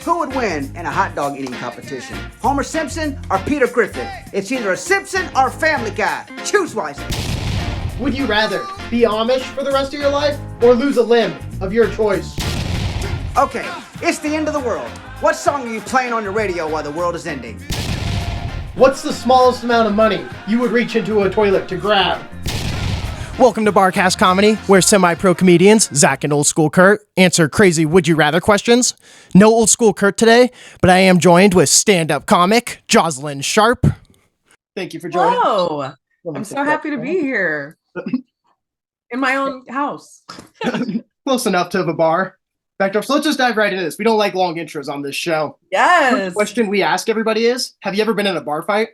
Who would win in a hot dog eating competition? Homer Simpson or Peter Griffin? It's either a Simpson or a Family Guy. Choose wisely. Would you rather be Amish for the rest of your life or lose a limb of your choice? Okay, it's the end of the world. What song are you playing on your radio while the world is ending? What's the smallest amount of money you would reach into a toilet to grab? Welcome to Barcast Comedy, where semi-pro comedians, Zach and OldSchoolCurt, answer crazy would-you-rather questions. No OldSchoolCurt today, but I am joined with stand-up comic Jozalyn Sharp. Thank you for joining. Hello. I'm so happy to be here in my own house. Close enough to have a bar. Back up. So let's just dive right into this. We don't like long intros on this show. Yes. First question we ask everybody is, have you ever been in a bar fight?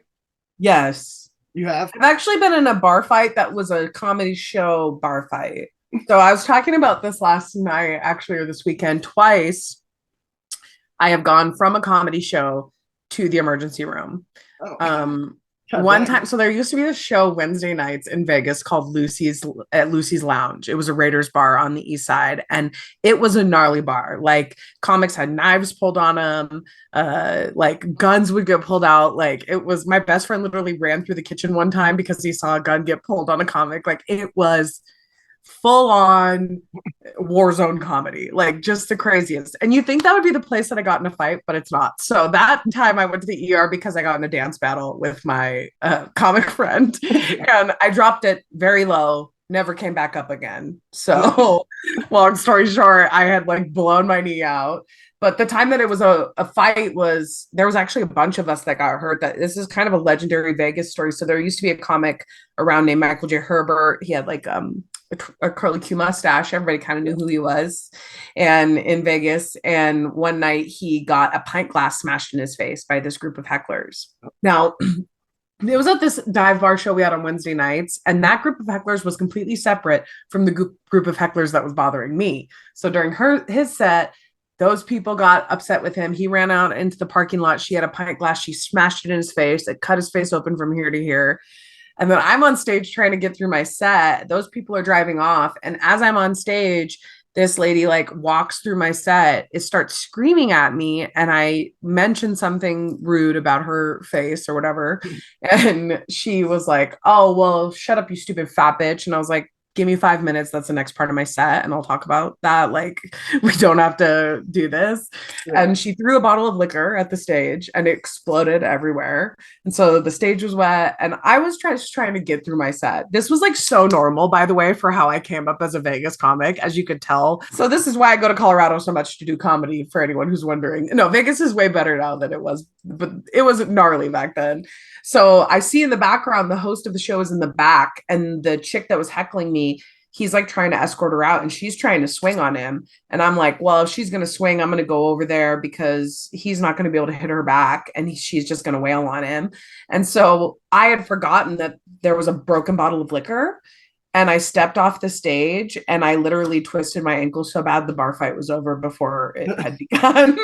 Yes. You have? I've actually been in a bar fight that was a comedy show bar fight. So I was talking about this last night, actually, or this weekend, twice. I have gone from a comedy show to the emergency room. One time, so there used to be this show Wednesday nights in Vegas called Lucy's Lounge. It was a Raiders bar on the east side, and it was a gnarly bar. Like, comics had knives pulled on them, like guns would get pulled out. Like, it was, my best friend literally ran through the kitchen one time because he saw a gun get pulled on a comic. Like, it was full on war zone comedy, like just the craziest. And you think that would be the place that I got in a fight, but it's not. So that time I went to the ER because I got in a dance battle with my comic friend and I dropped it very low, never came back up again. So long story short, I had like blown my knee out. But the time that it was a fight was, there was actually a bunch of us that got hurt. That this is kind of a legendary Vegas story. So there used to be a comic around named Michael J. Herbert. He had like a curly Q mustache. Everybody kind of knew who he was, and in Vegas. And one night he got a pint glass smashed in his face by this group of hecklers. Now, it was at this dive bar show we had on Wednesday nights, and that group of hecklers was completely separate from the group of hecklers that was bothering me. So during his set, those people got upset with him. He ran out into the parking lot. She had a pint glass. She smashed it in his face. It cut his face open from here to here. And then I'm on stage trying to get through my set. Those people are driving off. And as I'm on stage, this lady like walks through my set. It starts screaming at me. And I mentioned something rude about her face or whatever. And she was like, "Oh, well, shut up, you stupid fat bitch." And I was like, "Give me 5 minutes. That's the next part of my set. And I'll talk about that. Like, we don't have to do this." Yeah. And she threw a bottle of liquor at the stage and it exploded everywhere. And so the stage was wet. And I was just trying to get through my set. This was like so normal, by the way, for how I came up as a Vegas comic, as you could tell. So this is why I go to Colorado so much to do comedy, for anyone who's wondering. No, Vegas is way better now than it was, but it was gnarly back then. So I see in the background, the host of the show is in the back, and the chick that was heckling me, he's like trying to escort her out and she's trying to swing on him. And I'm like, well, if she's going to swing, I'm going to go over there because he's not going to be able to hit her back. And she's just going to wail on him. And so I had forgotten that there was a broken bottle of liquor, and I stepped off the stage and I literally twisted my ankle so bad the bar fight was over before it had begun.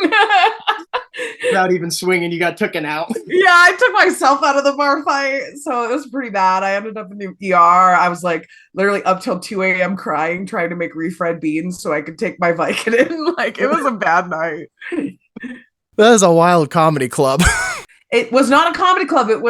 Without even swinging, you got taken out. Yeah, I took myself out of the bar fight. So it was pretty bad. I ended up in the ER. I was like literally up till 2 a.m. crying, trying to make refried beans so I could take my Vicodin. Like, it was a bad night. That is a wild comedy club. It was not a comedy club. That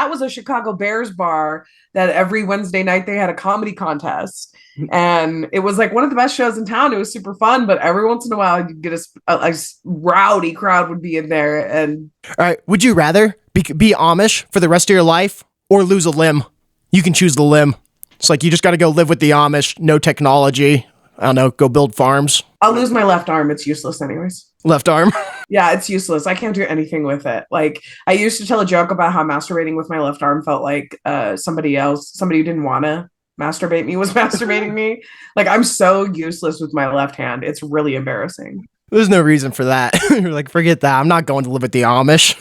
was a Chicago Bears bar that every Wednesday night they had a comedy contest. And it was like one of the best shows in town. It was super fun, but every once in a while you'd get a rowdy crowd would be in there. And all right, would you rather be Amish for the rest of your life or lose a limb? You can choose the limb. It's like you just got to go live with the Amish, no technology. I don't know, go build farms. I'll lose my left arm. It's useless anyways. Left arm? Yeah, it's useless. I can't do anything with it. Like, I used to tell a joke about how masturbating with my left arm felt like somebody who didn't want to masturbate me was masturbating me. Like, I'm so useless with my left hand. It's really embarrassing. There's no reason for that. You're like, forget that. I'm not going to live with the Amish.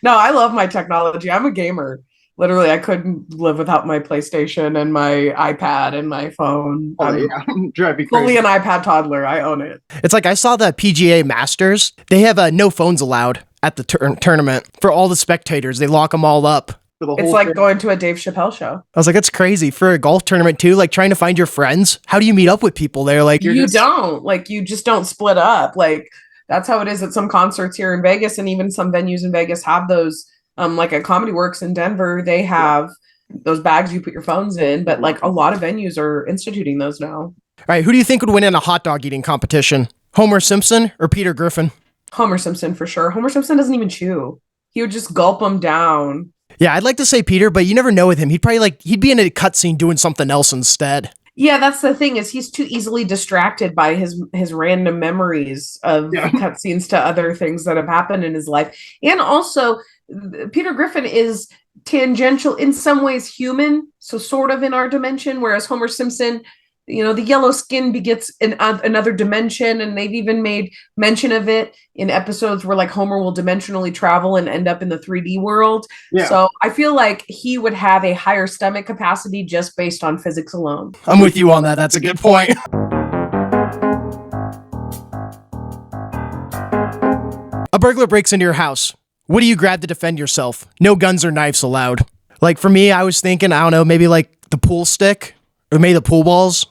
No, I love my technology. I'm a gamer. Literally, I couldn't live without my PlayStation and my iPad and my phone. Oh, yeah. Drive me crazy. Fully an iPad toddler. I own it. It's like I saw the PGA Masters. They have no phones allowed at the tournament for all the spectators. They lock them all up. It's like going to a Dave Chappelle show. I was like, that's crazy for a golf tournament too. Like trying to find your friends. How do you meet up with people there? Like you just don't split up. Like That's how it is at some concerts here in Vegas, and even some venues in Vegas have those. Like at Comedy Works in Denver, they have those bags you put your phones in, but like a lot of venues are instituting those now. All right, who do you think would win in a hot dog eating competition? Homer Simpson or Peter Griffin? Homer Simpson for sure. Homer Simpson doesn't even chew. He would just gulp them down. Yeah, I'd like to say Peter, but you never know with him. He'd probably he'd be in a cutscene doing something else instead. Yeah, that's the thing, is he's too easily distracted by his random memories of cutscenes to other things that have happened in his life. And also, Peter Griffin is tangential, in some ways human, so sort of in our dimension, whereas Homer Simpson, the yellow skin begets another dimension, and they've even made mention of it in episodes where like Homer will dimensionally travel and end up in the 3D world. Yeah. So I feel like he would have a higher stomach capacity just based on physics alone. I'm with you on that. That's a good point. A burglar breaks into your house. What do you grab to defend yourself? No guns or knives allowed. Like for me, I was thinking, I don't know, maybe like the pool stick or maybe the pool balls.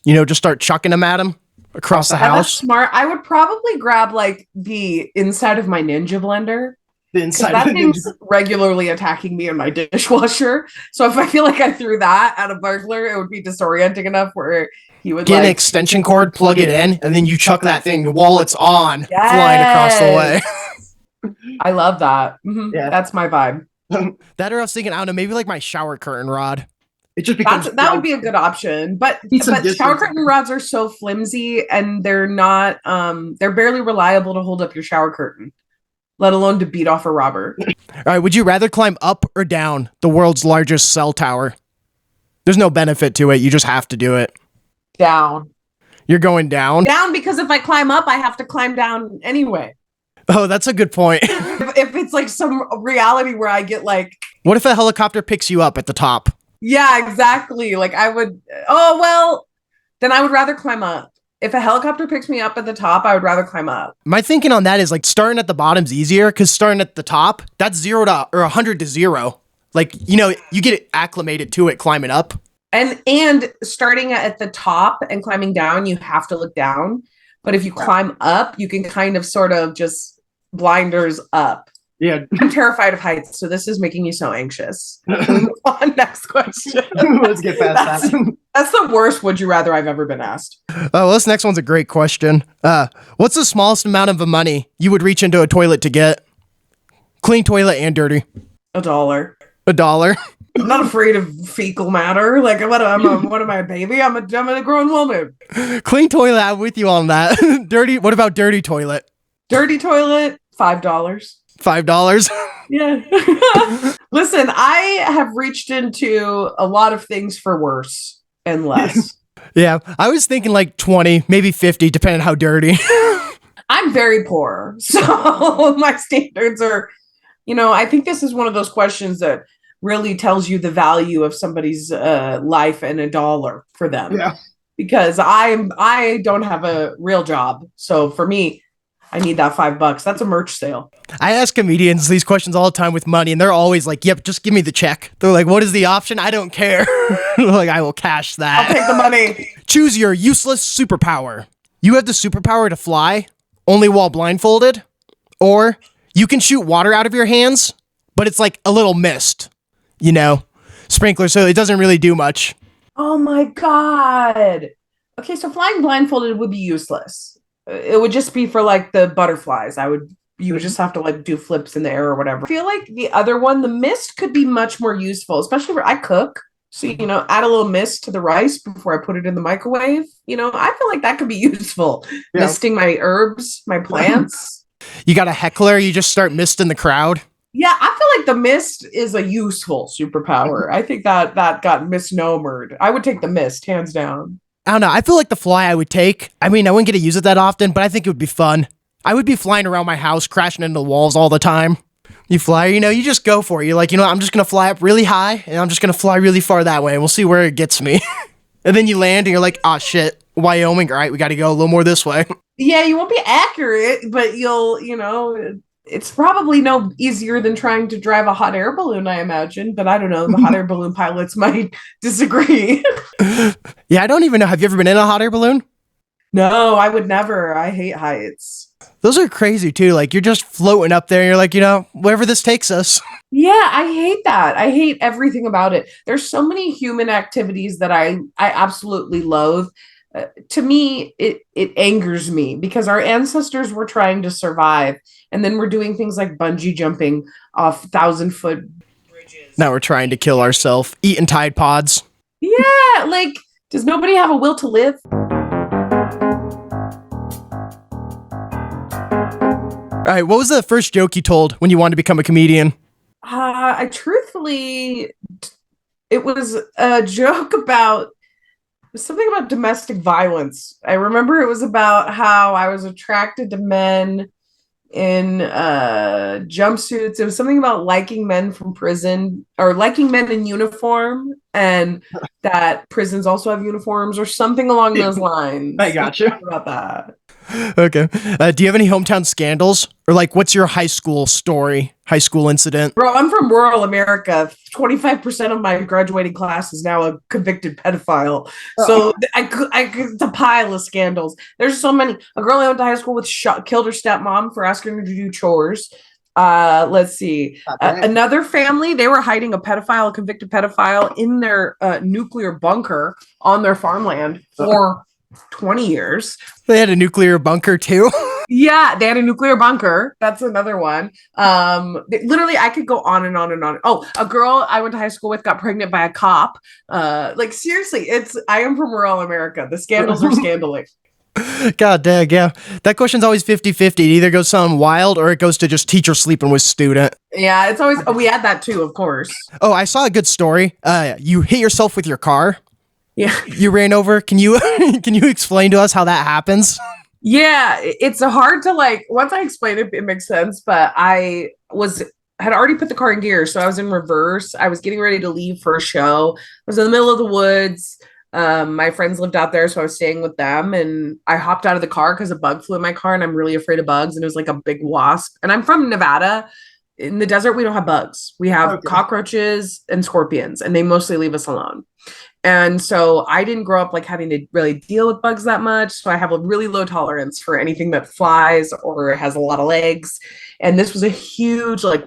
Just start chucking them at him across the house. That's smart. I would probably grab like the inside of my Ninja blender. The inside that of the thing's Ninja. regularly attacking me in my dishwasher. So if I feel like I threw that at a burglar, it would be disorienting enough where he would get an extension cord, plug it in, and then you chuck that thing while it's on, flying across the way. I love that. Mm-hmm. Yeah. That's my vibe. That, or I was thinking, I don't know, maybe like my shower curtain rod. It just becomes that would be a good option, but shower curtain rods are so flimsy, and they're not they're barely reliable to hold up your shower curtain, let alone to beat off a robber. All right, would you rather climb up or down the world's largest cell tower? There's no benefit to it, you just have to do it. Down. You're going down? Down, because if I climb up, I have to climb down anyway. Oh, that's a good point. if it's like some reality where I get like, what if a helicopter picks you up at the top? Yeah, exactly. Like then I would rather climb up. If a helicopter picks me up at the top, I would rather climb up. My thinking on that is like starting at the bottom's easier, because starting at the top, that's 0 to or 100 to 0. Like, you get acclimated to it climbing up. And starting at the top and climbing down, you have to look down. But if you climb up, you can kind of sort of just blinders up. Yeah. I'm terrified of heights, so this is making me so anxious. Move on, next question. Let's get past that. That's the worst would you rather I've ever been asked. Oh, well, this next one's a great question. What's the smallest amount of money you would reach into a toilet to get? Clean toilet and dirty. $1. $1. I'm not afraid of fecal matter. Like, what am I, a baby? I'm a grown woman. Clean toilet, I'm with you on that. Dirty, what about dirty toilet? Dirty toilet, $5. $5? Yeah. Listen, I have reached into a lot of things for worse and less. Yeah, I was thinking like 20, maybe 50, depending on how dirty. I'm very poor, so my standards are, I think this is one of those questions that really tells you the value of somebody's life and $1 for them. Yeah. Because I don't have a real job, so for me, I need that $5. That's a merch sale. I ask comedians these questions all the time with money, and they're always like, yep, just give me the check. They're like, what is the option? I don't care. Like, I will cash that. I'll take the money. Choose your useless superpower. You have the superpower to fly, only while blindfolded, or you can shoot water out of your hands, but it's like a little mist, sprinkler, so it doesn't really do much. Oh my God. Okay, so flying blindfolded would be useless. It would just be for like the butterflies. You would just have to like do flips in the air or whatever. I feel like the other one, the mist, could be much more useful, especially where I cook. So, add a little mist to the rice before I put it in the microwave. I feel like that could be useful. Yeah. Misting my herbs, my plants. You got a heckler, you just start misting the crowd. Yeah, I feel like the mist is a useful superpower. I think that got misnomered. I would take the mist, hands down. I don't know. I feel like the fly I would take. I mean, I wouldn't get to use it that often, but I think it would be fun. I would be flying around my house, crashing into the walls all the time. You fly, you just go for it. You're like, I'm just going to fly up really high, and I'm just going to fly really far that way, and we'll see where it gets me. And then you land, and you're like, oh, shit, Wyoming. All right, we got to go a little more this way. Yeah, you won't be accurate, but you'll, it's probably no easier than trying to drive a hot air balloon, I imagine. But I don't know. The hot air balloon pilots might disagree. Yeah, I don't even know. Have you ever been in a hot air balloon? No, I would never. I hate heights. Those are crazy too. Like you're just floating up there and you're like, wherever this takes us. Yeah, I hate that. I hate everything about it. There's so many human activities that I absolutely loathe. To me, it angers me because our ancestors were trying to survive, and then we're doing things like bungee jumping off 1,000-foot bridges. Now we're trying to kill ourselves, eating Tide Pods. Yeah, like, does nobody have a will to live? All right, what was the first joke you told when you wanted to become a comedian? I truthfully, it was a joke about something about domestic violence. I remember it was about how I was attracted to men in jumpsuits. It was something about liking men from prison or liking men in uniform, and that prisons also have uniforms or something along those lines. I got you. About that. Okay. Do you have any hometown scandals? Or like, what's your high school story, high school incident? Bro, I'm from rural America. 25% of my graduating class is now a convicted pedophile. So it's a pile of scandals. There's so many. A girl I went to high school with killed her stepmom for asking her to do chores. Let's see. Another family, they were hiding a convicted pedophile in their nuclear bunker on their farmland for 20 years. They had a nuclear bunker too. Yeah, they had a nuclear bunker. That's another one. Literally, I could go on and on and on. Oh, a girl I went to high school with got pregnant by a cop. Like seriously, I am from rural America. The scandals are scandalous. God dang, yeah. That question's always 50-50. It either goes something wild or it goes to just teacher sleeping with student. Yeah, it's always we had that too, of course. Oh, I saw a good story. You hit yourself with your car. Yeah. You ran over. Can you explain to us how that happens? Yeah, it's hard to like once I explain it, it makes sense. But I had already put the car in gear, so I was in reverse. I was getting ready to leave for a show. I was in the middle of the woods. My friends lived out there, so I was staying with them, and I hopped out of the car because a bug flew in my car, and I'm really afraid of bugs, and it was like a big wasp. And I'm from Nevada. In the desert, we don't have bugs. We have cockroaches and scorpions, and they mostly leave us alone. And so I didn't grow up like having to really deal with bugs that much. So I have a really low tolerance for anything that flies or has a lot of legs. And this was a huge like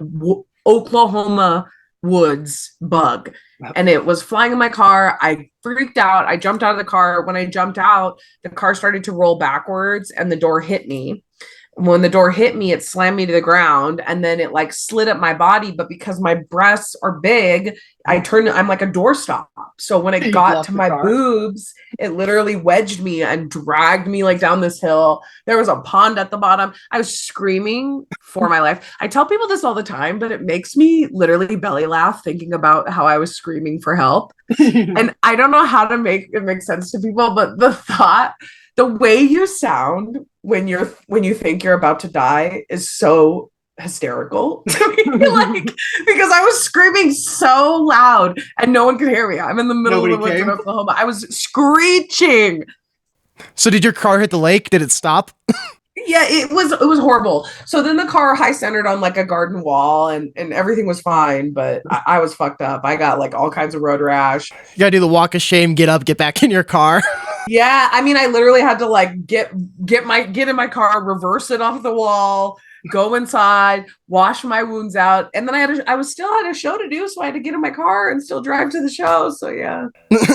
Oklahoma woods bug. And it was flying in my car. I freaked out. I jumped out of the car. When I jumped out, the car started to roll backwards and the door hit me. When the door hit me, it slammed me to the ground and then it like slid up my body. But because my breasts are big, I'm like a doorstop. So when it got to my boobs, it literally wedged me and dragged me like down this hill. There was a pond at the bottom. I was screaming for my life. I tell people this all the time, but it makes me literally belly laugh thinking about how I was screaming for help. And I don't know how to make it make sense to people, but the way you sound when you think you're about to die is so hysterical to me, like because I was screaming so loud and no one could hear me. I'm in the middle of the woods in Oklahoma. I was screeching. So did your car hit the lake? Did it stop? Yeah, it was horrible. So then the car high centered on like a garden wall and everything was fine, but I was fucked up. I got like all kinds of road rash. You gotta do the walk of shame, get up, get back in your car. Yeah, I mean, I literally had to like get in my car, reverse it off the wall, go inside, wash my wounds out, and then I was still had a show to do, so I had to get in my car and still drive to the show. So yeah.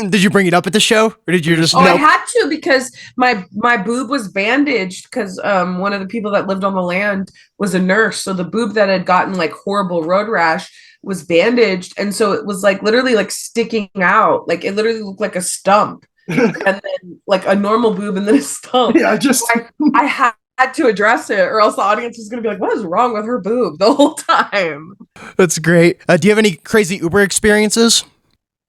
Did you bring it up at the show, or did you just? I had to because my boob was bandaged because one of the people that lived on the land was a nurse, so the boob that had gotten like horrible road rash was bandaged, and so it was like literally like sticking out, like it literally looked like a stump. And then like a normal boob and then a stump. Yeah, I had to address it or else the audience was going to be like, what is wrong with her boob the whole time? That's great. Do you have any crazy Uber experiences?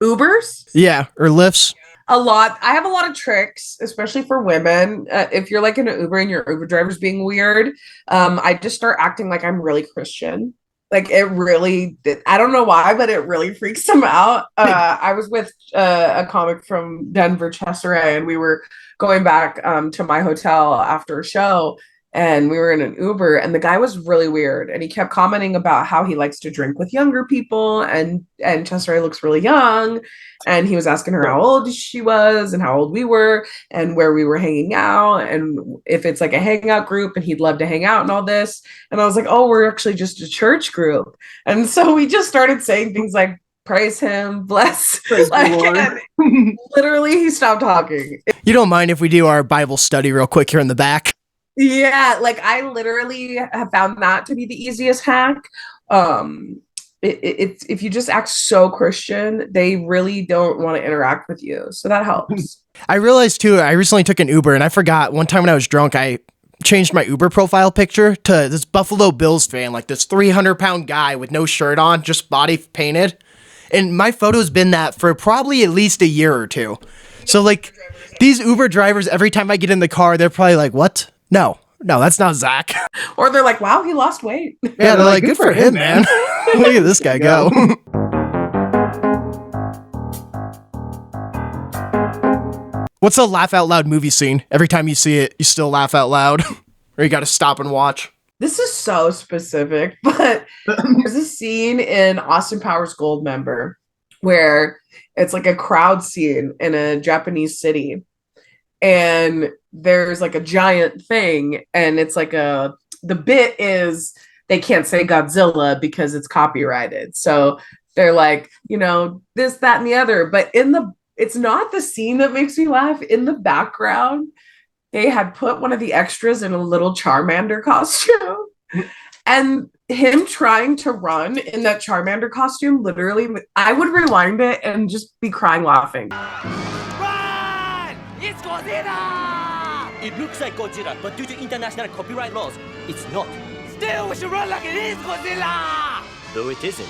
Ubers? Yeah, or Lyfts? A lot. I have a lot of tricks, especially for women. If you're like in an Uber and your Uber driver's being weird, I just start acting like I'm really Christian. Like it really, I don't know why, but it really freaks them out. I was with a comic from Denver, Chester, and we were going back to my hotel after a show. and we were in an Uber, and the guy was really weird, and he kept commenting about how he likes to drink with younger people, and Chester looks really young, and he was asking her how old she was and how old we were and where we were hanging out and if it's like a hangout group and he'd love to hang out and all this. And I was like, oh, we're actually just a church group. And so we just started saying things like, praise him, bless. Like, literally, he stopped talking. You don't mind if we do our Bible study real quick here in the back? Yeah, like I literally have found that to be the easiest hack. It's if you just act so Christian, they really don't want to interact with you. So that helps. I realized too, I recently took an Uber and I forgot one time when I was drunk, I changed my Uber profile picture to this Buffalo Bills fan, like this 300-pound guy with no shirt on, just body painted. And my photo's been that for probably at least a year or two. So like these Uber drivers, every time I get in the car, they're probably like, what? No, that's not Zach. Or they're like, wow, he lost weight. Yeah, they're like, good for him, man. Look at this guy go. What's a laugh out loud movie scene? Every time you see it, you still laugh out loud, or you got to stop and watch. This is so specific, but there's a scene in Austin Powers Goldmember where it's like a crowd scene in a Japanese city. And there's like a giant thing, and it's like the bit is they can't say Godzilla because it's copyrighted. So they're like, this, that, and the other. But it's not the scene that makes me laugh. In the background, they had put one of the extras in a little Charmander costume. And him trying to run in that Charmander costume, literally, I would rewind it and just be crying laughing. Run! It's Godzilla! It looks like Godzilla, but due to international copyright laws, it's not. Still, we should run like it is Godzilla! Though it isn't.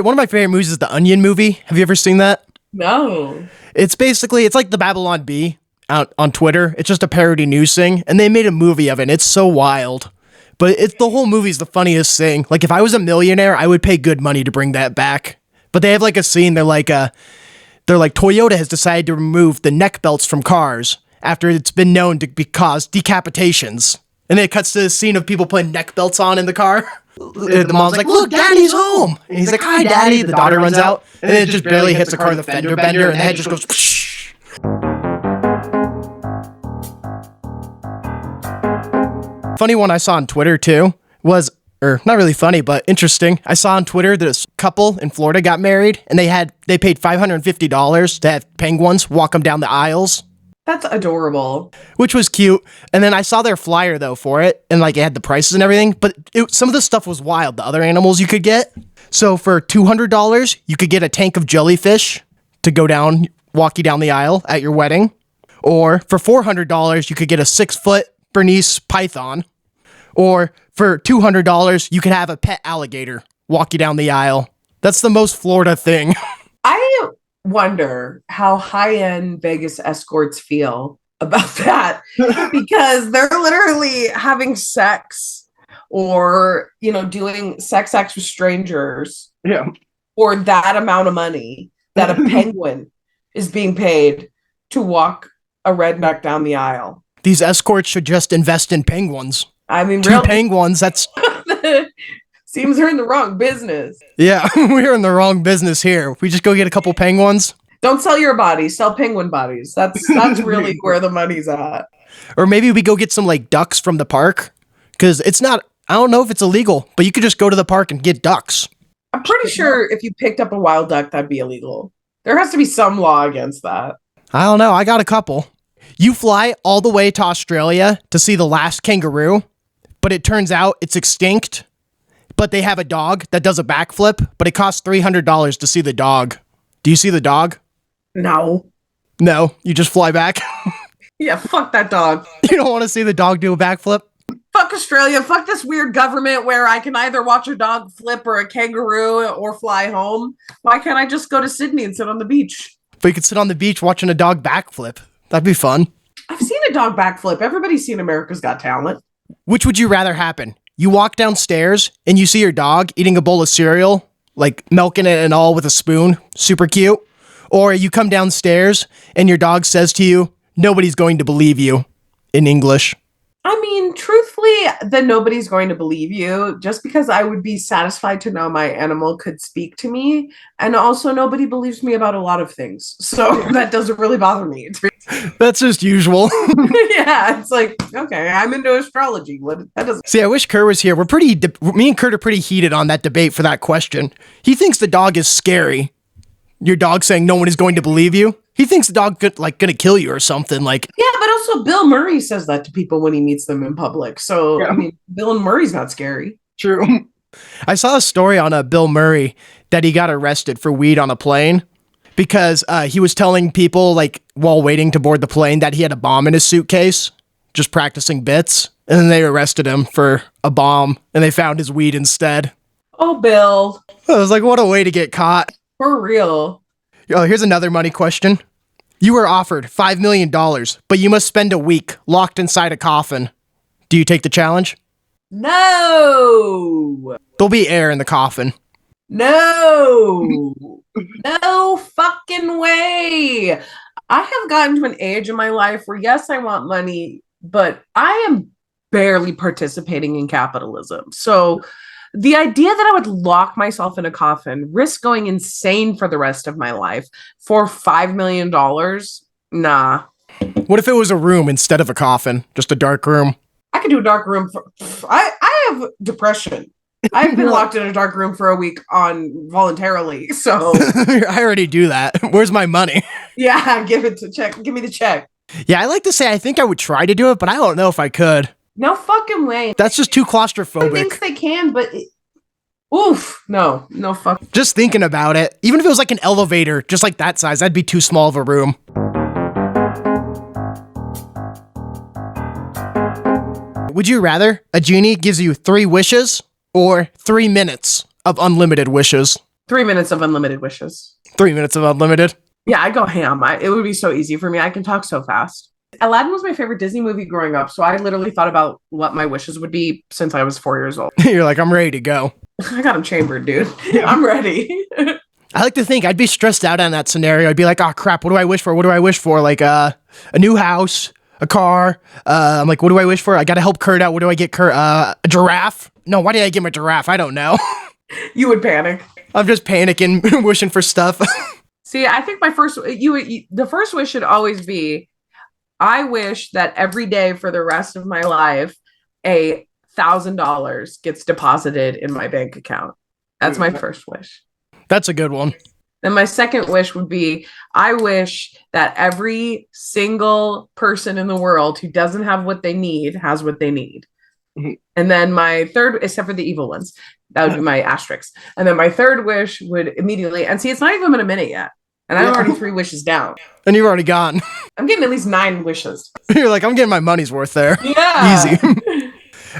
One of my favorite movies is the Onion movie. Have you ever seen that? No. It's like the Babylon Bee out on Twitter. It's just a parody news thing, and they made a movie of it, and it's so wild. But the whole movie's the funniest thing. Like, if I was a millionaire, I would pay good money to bring that back. But they have like a scene, they're like Toyota has decided to remove the neck belts from cars after it's been known to cause decapitations. And then it cuts to the scene of people putting neck belts on in the car. The mom's like, look, Daddy's home. And he's like, hi, Daddy. The daughter runs out, and then it just barely hits the car with a fender bender, and the head just goes, psh. Funny one I saw on Twitter, too, was, or not really funny, but interesting. I saw on Twitter that this couple in Florida got married, and they paid $550 to have penguins walk them down the aisles. That's adorable. Which was cute. And then I saw their flyer, though, for it. And, like, it had the prices and everything. But some of the stuff was wild. The other animals you could get. So for $200, you could get a tank of jellyfish to walk you down the aisle at your wedding. Or for $400, you could get a 6-foot Bernese python. Or for $200, you could have a pet alligator walk you down the aisle. That's the most Florida thing. I wonder how high-end Vegas escorts feel about that, because they're literally having sex or doing sex acts with strangers for that amount of money that a penguin is being paid to walk a redneck down the aisle. These escorts should just invest in penguins. I mean, Two penguins, that's seems they're in the wrong business. Yeah, we're in the wrong business here. We just go get a couple penguins. Don't sell your body, sell penguin bodies. That's really where the money's at. Or maybe we go get some like ducks from the park, because I don't know if it's illegal, but you could just go to the park and get ducks. I'm pretty sure if you picked up a wild duck, that'd be illegal. There has to be some law against that. I don't know. I got a couple. You fly all the way to Australia to see the last kangaroo, but it turns out it's extinct. But they have a dog that does a backflip, but it costs $300 to see the dog. Do you see the dog? No. No, you just fly back? Yeah, fuck that dog. You don't want to see the dog do a backflip? Fuck Australia. Fuck this weird government where I can either watch a dog flip or a kangaroo or fly home. Why can't I just go to Sydney and sit on the beach? But you could sit on the beach watching a dog backflip. That'd be fun. I've seen a dog backflip. Everybody's seen America's Got Talent. Which would you rather happen? You walk downstairs and you see your dog eating a bowl of cereal, like milking it and all with a spoon, super cute. Or you come downstairs and your dog says to you, nobody's going to believe you in English. I mean, truthfully, then nobody's going to believe you just because I would be satisfied to know my animal could speak to me. And also, nobody believes me about a lot of things. So that doesn't really bother me. That's just usual. Yeah, it's like, okay, I'm into astrology. That doesn't. See, I wish Kurt was here. Me and Kurt are pretty heated on that debate for that question. He thinks the dog is scary. Your dog saying no one is going to believe you. He thinks the dog gonna kill you or something. Like, yeah, but also Bill Murray says that to people when he meets them in public. So I mean, Bill Murray's not scary. True. I saw a story on Bill Murray that he got arrested for weed on a plane because he was telling people, like, while waiting to board the plane, that he had a bomb in his suitcase, just practicing bits. And then they arrested him for a bomb, and they found his weed instead. Oh, Bill. I was like, what a way to get caught. For real. Oh, here's another money question. You were offered $5 million, but you must spend a week locked inside a coffin. Do you take the challenge? No. There'll be air in the coffin. No. No fucking way. I have gotten to an age in my life where, yes, I want money, but I am barely participating in capitalism. So the idea that I would lock myself in a coffin, risk going insane for the rest of my life for $5 million, nah. What if it was a room instead of a coffin? Just a dark room? I could do a dark room. I have depression. I've been locked in a dark room for a week voluntarily. So I already do that. Where's my money? Yeah, give me the check. Yeah, I like to say I think I would try to do it, but I don't know if I could. No fucking way. That's just too claustrophobic. I think they can, but oof, no fuck. Just thinking about it, even if it was like an elevator, just like that size, that'd be too small of a room. Would you rather a genie gives you 3 wishes or 3 minutes of unlimited wishes? 3 minutes of unlimited wishes. 3 minutes of unlimited? Yeah, I go ham. It would be so easy for me. I can talk so fast. Aladdin was my favorite Disney movie growing up, so I literally thought about what my wishes would be since I was 4 years old. You're like, I'm ready to go. I got them chambered, dude. I'm ready. I like to think I'd be stressed out on that scenario. I'd be like, oh crap, what do I wish for? What do I wish for? Like a new house, a car. I'm like, what do I wish for? I gotta help Kurt out. What do I get Kurt? A giraffe? No, why did I get him a giraffe? I don't know. You would panic. I'm just panicking, wishing for stuff. See, I think my the first wish should always be, I wish that every day for the rest of my life, $1,000 gets deposited in my bank account. That's my first wish. That's a good one. Then my second wish would be, I wish that every single person in the world who doesn't have what they need has what they need. Mm-hmm. And then my third, except for the evil ones, that would be my asterisk. And then my third wish would immediately, and see, it's not even been a minute yet. And I'm already 3 wishes down. And you've already gone. I'm getting at least 9 wishes. You're like, I'm getting my money's worth there. Yeah. Easy.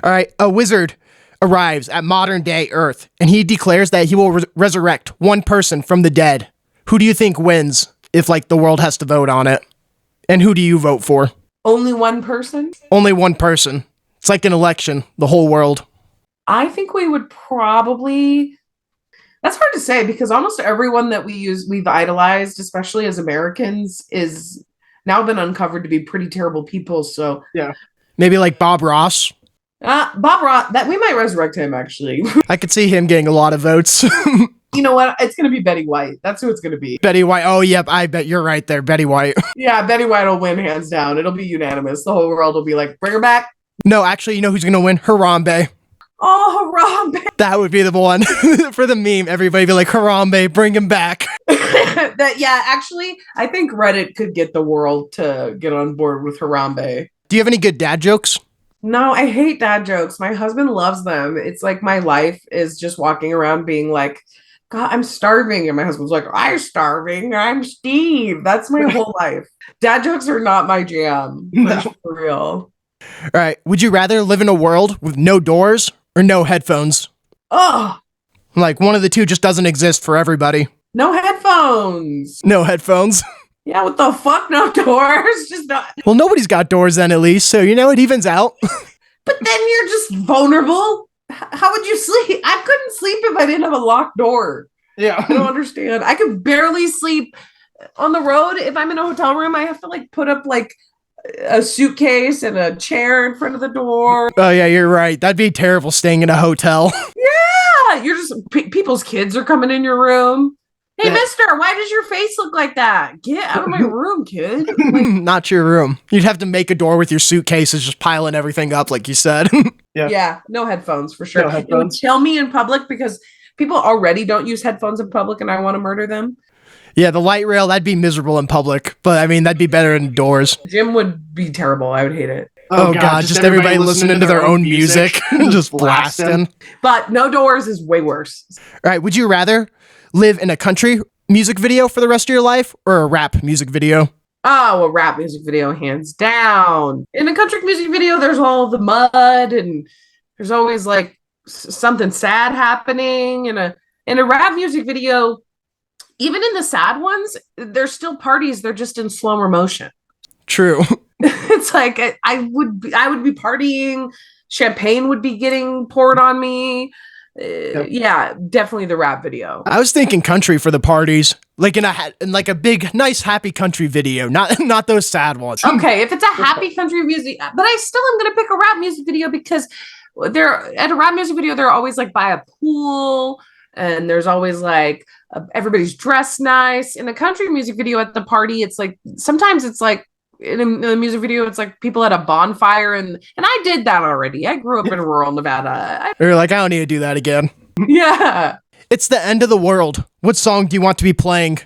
All right. A wizard arrives at modern day Earth, and he declares that he will resurrect one person from the dead. Who do you think wins if, like, the world has to vote on it? And who do you vote for? Only one person? Only one person. It's like an election, the whole world. I think we would probably... That's hard to say because almost everyone that we've idolized, especially as Americans, is now been uncovered to be pretty terrible people. So yeah, maybe like Bob Ross. Bob Ross, that we might resurrect him actually. I could see him getting a lot of votes. You know what? It's going to be Betty White. That's who it's going to be. Betty White. Oh, yep. I bet you're right there. Betty White. Yeah, Betty White will win hands down. It'll be unanimous. The whole world will be like, bring her back. No, actually, you know who's going to win? Harambe. Oh, Harambe. That would be the one. For the meme, everybody be like, Harambe, bring him back. Actually, I think Reddit could get the world to get on board with Harambe. Do you have any good dad jokes? No, I hate dad jokes. My husband loves them. It's like my life is just walking around being like, God, I'm starving. And my husband's like, I'm starving. I'm Steve. That's my whole life. Dad jokes are not my jam. No. For real. All right. Would you rather live in a world with no doors or no headphones? Oh, like one of the two just doesn't exist for everybody. No headphones. No headphones. Yeah, what the fuck? No doors? Just not. Well, nobody's got doors then at least, so you know it evens out. But then you're just vulnerable. How would you sleep? I couldn't sleep if I didn't have a locked door. Yeah. I don't understand. I could barely sleep on the road, if I'm in a hotel room, I have to like put up like a suitcase and a chair in front of the door. Oh yeah, you're right. That'd be terrible staying in a hotel. Yeah, you're just people's kids are coming in your room. Hey, Yeah. mister, why does your face look like that? Get out of my room, kid. Like, Not your room. You'd have to make a door with your suitcases, just piling everything up, like you said. yeah, no headphones for sure. No It would headphones. kill me in public because people already don't use headphones in public and I want to murder them. Yeah, the light rail, that'd be miserable in public, but I mean, that'd be better indoors. Gym would be terrible. I would hate it. Oh God, just everybody listening to their own music, just blasting. But no doors is way worse. All right, would you rather live in a country music video for the rest of your life or a rap music video? Oh, a rap music video, hands down. In a country music video, there's all the mud and there's always like something sad happening. In a rap music video, even in the sad ones, there's still parties. They're just in slower motion. True. It's like I would be partying. Champagne would be getting poured on me. Yeah, definitely the rap video. I was thinking country for the parties, like in a big, nice, happy country video, not those sad ones. Okay, if it's a happy country music, but I still am gonna pick a rap music video because they're at a rap music video. They're always like by a pool, and there's always like everybody's dressed nice. In a country music video at the party, it's like sometimes it's like. In a music video, it's like people at a bonfire, and I did that already. I grew up in rural Nevada. You're like, I don't need to do that again. Yeah. It's the end of the world. What song do you want to be playing?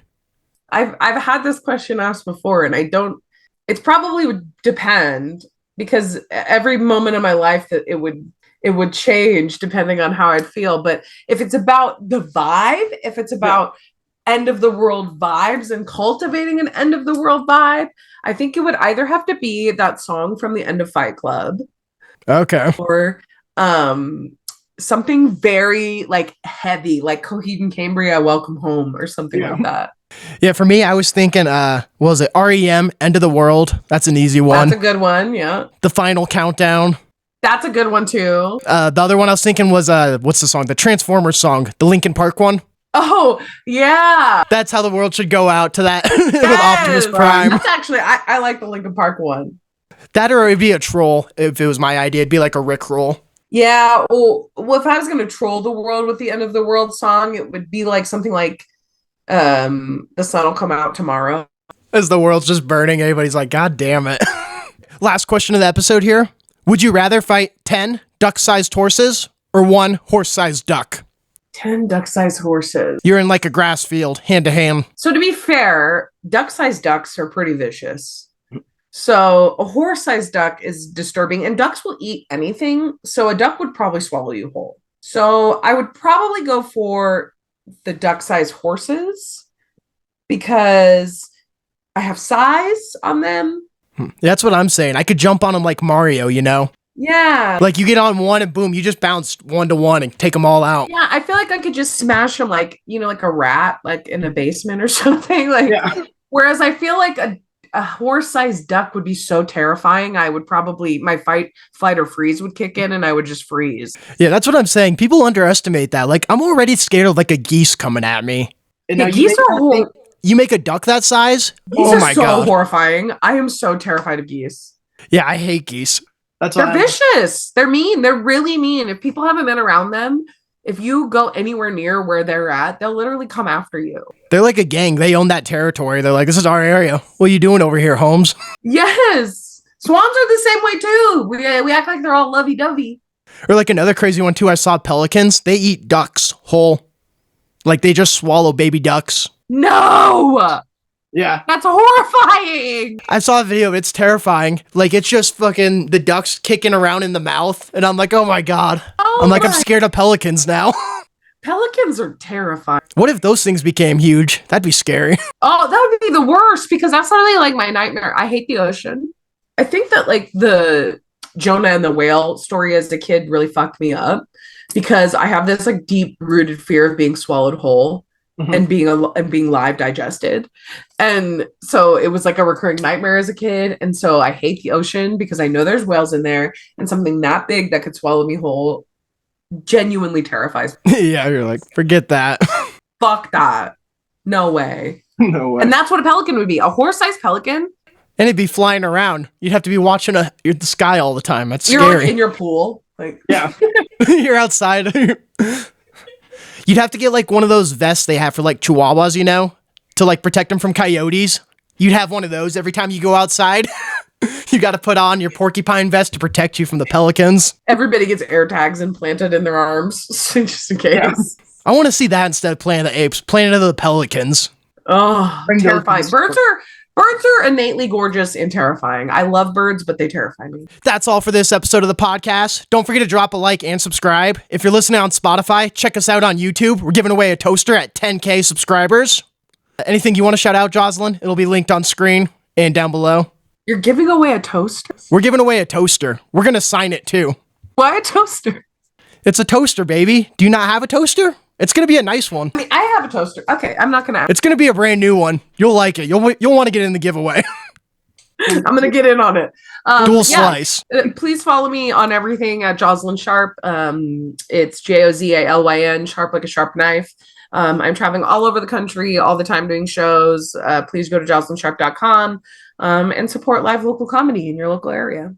I've had this question asked before, and I don't. It's probably would depend because every moment of my life that it would change depending on how I'd feel. But if it's about the vibe, if it's about end of the world vibes and cultivating an end of the world vibe, I think it would either have to be that song from the end of Fight Club. Okay. Or something very like heavy, like Coheed and Cambria, Welcome Home, or something like that. Yeah, for me, I was thinking, what was it? REM, End of the World. That's an easy one. That's a good one, yeah. The Final Countdown. That's a good one too. The other one I was thinking was, what's the song? The Transformers song. The Linkin Park one. Oh, yeah. That's how the world should go out to that with Optimus Prime. That's actually, I like the Linkin Park one. That or it'd be a troll if it was my idea. It'd be like a Rickroll. Yeah. Well, if I was going to troll the world with the end of the world song, it would be like something like The Sun Will Come Out Tomorrow. As the world's just burning, everybody's like, God damn it. Last question of the episode here. Would you rather fight 10 duck-sized horses or 1 horse-sized duck? 10 duck-sized horses. You're in like a grass field, hand to hand. So to be fair, duck-sized ducks are pretty vicious. So a horse-sized duck is disturbing, and ducks will eat anything. So a duck would probably swallow you whole. So I would probably go for the duck-sized horses because I have size on them. That's what I'm saying. I could jump on them like Mario, you know? Yeah. Like you get on one and boom, you just bounce 1-to-1 and take them all out. Yeah, I feel like I could just smash them like, like a rat, like in a basement or something. Like, whereas I feel like a horse-sized duck would be so terrifying. I would probably, my fight, flight, or freeze would kick in and I would just freeze. Yeah, that's what I'm saying. People underestimate that. Like, I'm already scared of like a geese coming at me. And Yeah, now geese are You make a duck that size? geese Oh are my so God. horrifying. I am so terrified of geese. Yeah, I hate geese. That's They're why vicious. They're mean. They're really mean. If people haven't been around them, if you go anywhere near where they're at, they'll literally come after you. They're like a gang. They own that territory. They're like, this is our area. What are you doing over here, Holmes? Yes. Swans are the same way too. We act like they're all lovey-dovey. Or like another crazy one too, I saw pelicans. They eat ducks whole. Like they just swallow baby ducks. No! Yeah. That's horrifying! I saw a video. It's terrifying. Like it's just fucking the ducks kicking around in the mouth. And I'm like, oh my God. I'm like, I'm scared of pelicans now. Pelicans are terrifying. What if those things became huge? That'd be scary. Oh, that would be the worst because that's literally like my nightmare. I hate the ocean. I think that like the Jonah and the whale story as a kid really fucked me up because I have this like deep rooted fear of being swallowed whole and being live digested. And so it was like a recurring nightmare as a kid. And so I hate the ocean because I know there's whales in there and something that big that could swallow me whole genuinely terrifies me. Yeah, you're like, forget that. Fuck that. No way. No way. And that's what a pelican would be. A horse-sized pelican. And it'd be flying around. You'd have to be watching the sky all the time. That's You're scary. in your pool. Like, Yeah. You're outside. You'd have to get like one of those vests they have for like chihuahuas, you know, to like protect them from coyotes. You'd have one of those every time you go outside. You got to put on your porcupine vest to protect you from the pelicans. everybody gets air tags implanted in their arms just in case. Yeah. I want to see that instead of Planet of the Apes. Planet of the Pelicans. Oh, Bring those terrifying. things Birds are innately gorgeous and terrifying. I love birds, but they terrify me. That's all for this episode of the podcast. Don't forget to drop a like and subscribe. If you're listening on Spotify, check us out on YouTube. We're giving away a toaster at 10K subscribers. Anything you want to shout out, Jozalyn? It'll be linked on screen and down below. You're giving away a toaster? We're giving away a toaster. We're going to sign it too. Why a toaster? It's a toaster, baby. Do you not have a toaster? It's going to be a nice one. I mean, I have a toaster. Okay, I'm not going to ask. It's going to be a brand new one. You'll like it. You'll want to get in the giveaway. I'm going to get in on it. Dual slice. Please follow me on everything at Jozalyn Sharp. It's Jozalyn, sharp like a sharp knife. I'm traveling all over the country all the time doing shows. Please go to jozelynsharp.com and support live local comedy in your local area.